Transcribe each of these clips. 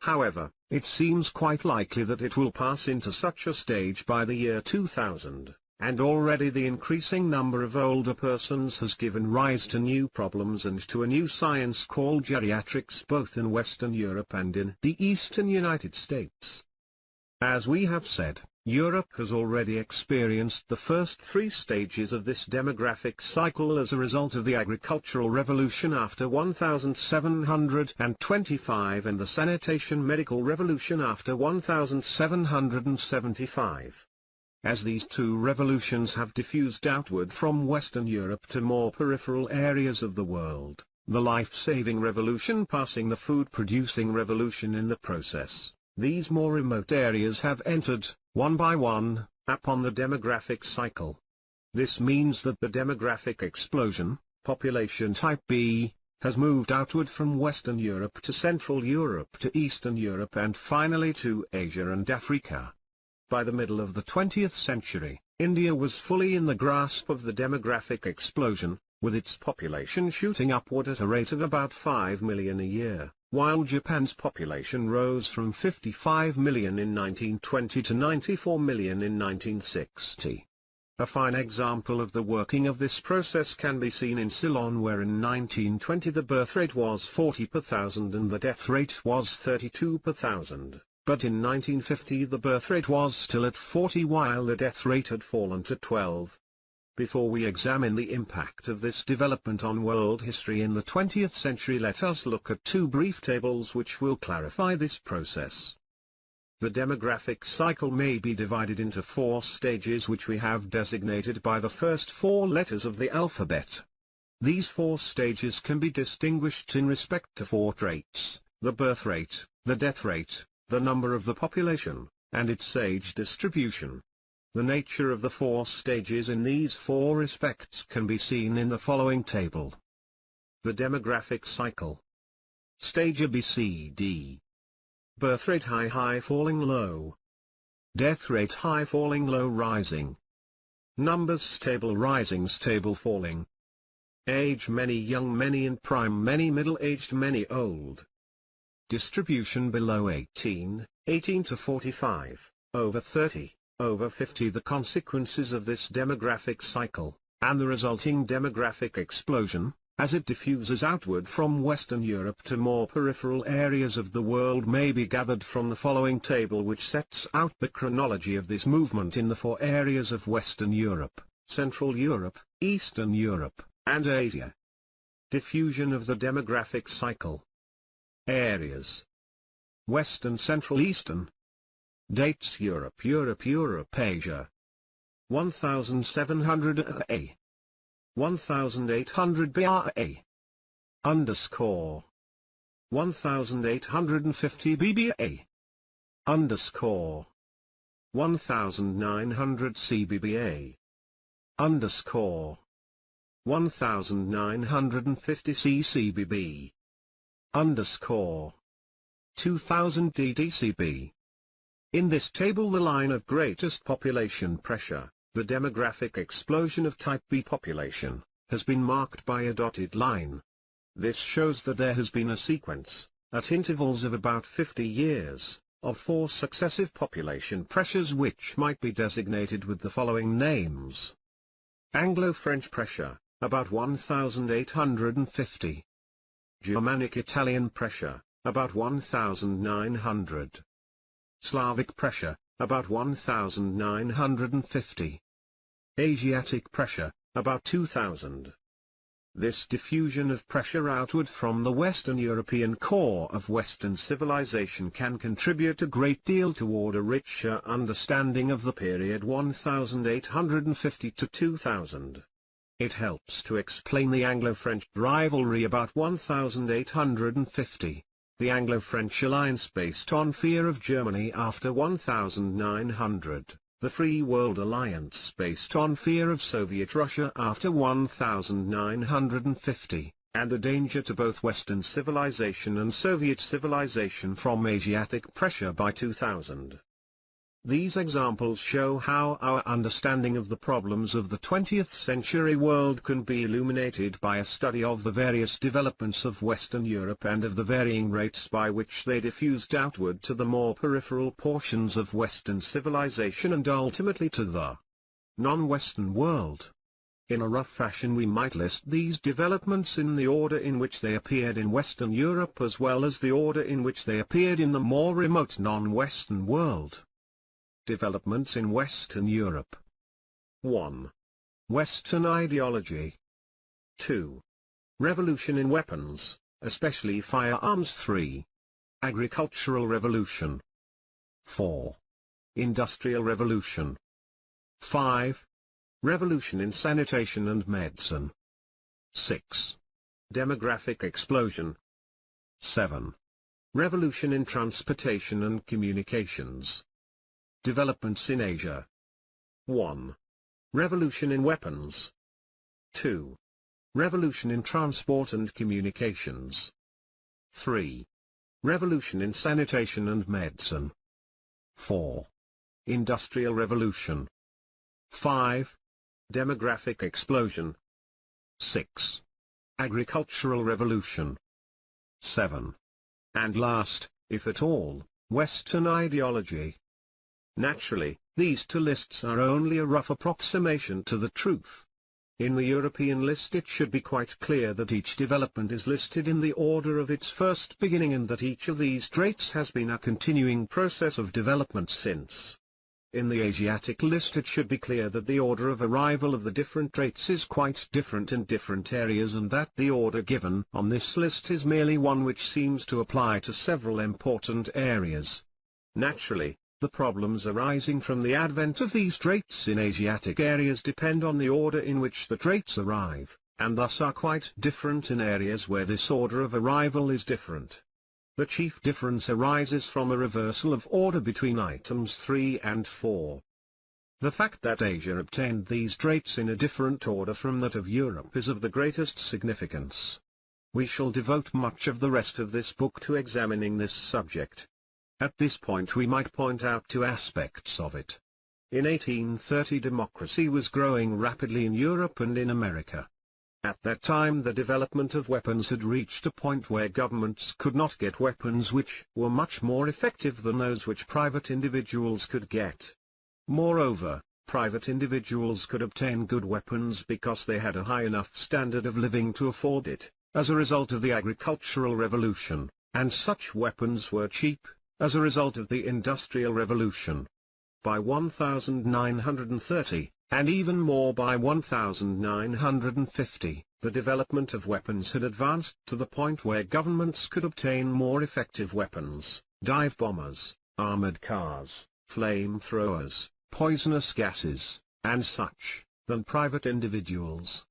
However, it seems quite likely that it will pass into such a stage by the year 2000, and already the increasing number of older persons has given rise to new problems and to a new science called geriatrics both in Western Europe and in the eastern United States. As we have said, Europe has already experienced the first three stages of this demographic cycle as a result of the agricultural revolution after 1725 and the sanitation medical revolution after 1775. As these two revolutions have diffused outward from Western Europe to more peripheral areas of the world, the life-saving revolution passing the food-producing revolution in the process, these more remote areas have entered, one by one, upon the demographic cycle. This means that the demographic explosion, population type B, has moved outward from Western Europe to Central Europe to Eastern Europe and finally to Asia and Africa. By the middle of the 20th century, India was fully in the grasp of the demographic explosion, with its population shooting upward at a rate of about 5 million a year, while Japan's population rose from 55 million in 1920 to 94 million in 1960. A fine example of the working of this process can be seen in Ceylon, where in 1920 the birth rate was 40 per thousand and the death rate was 32 per thousand, but in 1950 the birth rate was still at 40 while the death rate had fallen to 12. Before we examine the impact of this development on world history in the 20th century, let us look at two brief tables which will clarify this process. The demographic cycle may be divided into 4 stages which we have designated by the first 4 letters of the alphabet. These 4 stages can be distinguished in respect to 4 traits: the birth rate, the death rate, the number of the population, and its age distribution. The nature of the 4 stages in these 4 respects can be seen in the following table. The demographic cycle. Stage ABCD. Birth rate high falling low. Death rate high falling low rising. Numbers stable rising stable falling. Age many young many in prime many middle-aged many old. Distribution below 18 to 45, over 30. Over 50. The consequences of this demographic cycle, and the resulting demographic explosion, as it diffuses outward from Western Europe to more peripheral areas of the world, may be gathered from the following table, which sets out the chronology of this movement in the 4 areas of Western Europe, Central Europe, Eastern Europe, and Asia. Diffusion of the demographic cycle. Areas: Western, Central, Eastern. Dates: Europe, Asia. 1700 A. 1800 BRA. Underscore. 1850 BBA. Underscore. 1900 CBBA. Underscore. 1950 CCBB. Underscore. 2000 DDCB. In this table, the line of greatest population pressure, the demographic explosion of type B population, has been marked by a dotted line. This shows that there has been a sequence, at intervals of about 50 years, of 4 successive population pressures which might be designated with the following names. Anglo-French pressure, about 1850. Germanic-Italian pressure, about 1900. Slavic pressure, about 1950. Asiatic pressure, about 2000. This diffusion of pressure outward from the Western European core of Western civilization can contribute a great deal toward a richer understanding of the period 1850 to 2000. It helps to explain the Anglo-French rivalry about 1850. The Anglo-French alliance based on fear of Germany after 1900, the Free World Alliance based on fear of Soviet Russia after 1950, and the danger to both Western civilization and Soviet civilization from Asiatic pressure by 2000. These examples show how our understanding of the problems of the 20th century world can be illuminated by a study of the various developments of Western Europe and of the varying rates by which they diffused outward to the more peripheral portions of Western civilization and ultimately to the non-Western world. In a rough fashion we might list these developments in the order in which they appeared in Western Europe as well as the order in which they appeared in the more remote non-Western world. Developments in Western Europe. 1. Western ideology. 2. Revolution in weapons, especially firearms. 3. Agricultural revolution. 4. Industrial revolution. 5. Revolution in sanitation and medicine. 6. Demographic explosion. 7. Revolution in transportation and communications. Developments in Asia. 1. Revolution in weapons. 2. Revolution in transport and communications. 3. Revolution in sanitation and medicine. 4. Industrial revolution. 5. Demographic explosion. 6. Agricultural revolution. 7. And last, if at all, Western ideology. Naturally, these two lists are only a rough approximation to the truth. In the European list it should be quite clear that each development is listed in the order of its first beginning and that each of these traits has been a continuing process of development since. In the Asiatic list it should be clear that the order of arrival of the different traits is quite different in different areas and that the order given on this list is merely one which seems to apply to several important areas. Naturally, the problems arising from the advent of these traits in Asiatic areas depend on the order in which the traits arrive, and thus are quite different in areas where this order of arrival is different. The chief difference arises from a reversal of order between items 3 and 4. The fact that Asia obtained these traits in a different order from that of Europe is of the greatest significance. We shall devote much of the rest of this book to examining this subject. At this point we might point out two aspects of it. In 1830 democracy was growing rapidly in Europe and in America. At that time the development of weapons had reached a point where governments could not get weapons which were much more effective than those which private individuals could get. Moreover, private individuals could obtain good weapons because they had a high enough standard of living to afford it, as a result of the agricultural revolution, and such weapons were cheap, as a result of the Industrial Revolution. By 1930, and even more by 1950, the development of weapons had advanced to the point where governments could obtain more effective weapons, dive bombers, armored cars, flamethrowers, poisonous gases, and such, than private individuals.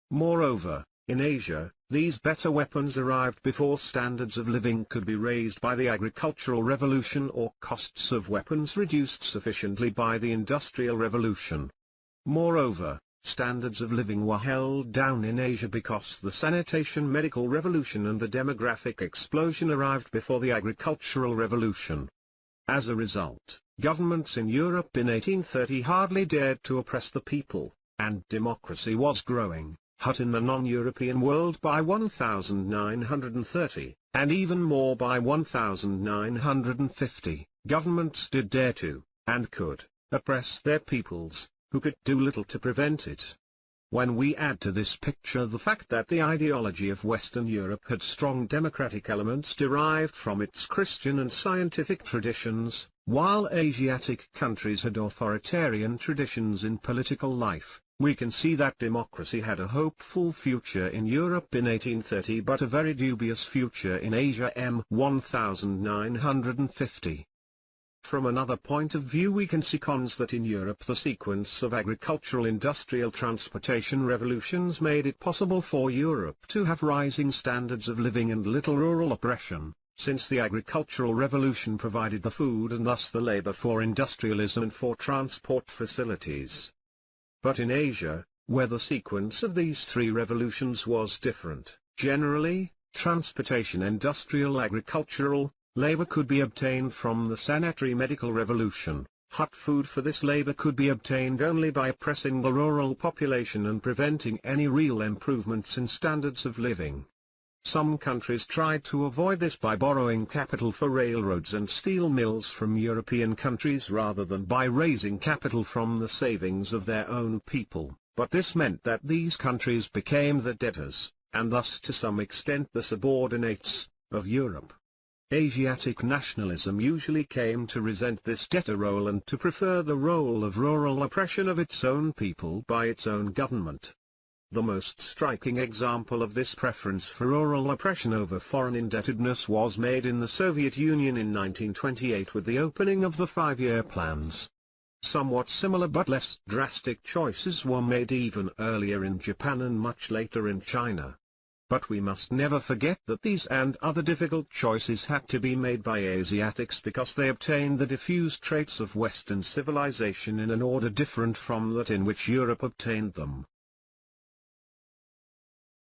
Moreover, in Asia, these better weapons arrived before standards of living could be raised by the agricultural revolution or costs of weapons reduced sufficiently by the Industrial Revolution. Moreover, standards of living were held down in Asia because the sanitation medical revolution and the demographic explosion arrived before the agricultural revolution. As a result, governments in Europe in 1830 hardly dared to oppress the people, and democracy was growing hot in the non-European world by 1930, and even more by 1950, governments did dare to, and could, oppress their peoples, who could do little to prevent it. When we add to this picture the fact that the ideology of Western Europe had strong democratic elements derived from its Christian and scientific traditions, while Asiatic countries had authoritarian traditions in political life, we can see that democracy had a hopeful future in Europe in 1830 but a very dubious future in Asia m. 1950. From another point of view we can see cons that in Europe the sequence of agricultural industrial transportation revolutions made it possible for Europe to have rising standards of living and little rural oppression, since the agricultural revolution provided the food and thus the labor for industrialism and for transport facilities. But in Asia, where the sequence of these three revolutions was different, generally, transportation industrial agricultural, labor could be obtained from the sanitary medical revolution, Hut food for this labor could be obtained only by oppressing the rural population and preventing any real improvements in standards of living. Some countries tried to avoid this by borrowing capital for railroads and steel mills from European countries rather than by raising capital from the savings of their own people, but this meant that these countries became the debtors, and thus to some extent the subordinates, of Europe. Asiatic nationalism usually came to resent this debtor role and to prefer the role of rural oppression of its own people by its own government. The most striking example of this preference for rural oppression over foreign indebtedness was made in the Soviet Union in 1928 with the opening of the five-year plans. Somewhat similar but less drastic choices were made even earlier in Japan and much later in China. But we must never forget that these and other difficult choices had to be made by Asiatics because they obtained the diffused traits of Western civilization in an order different from that in which Europe obtained them.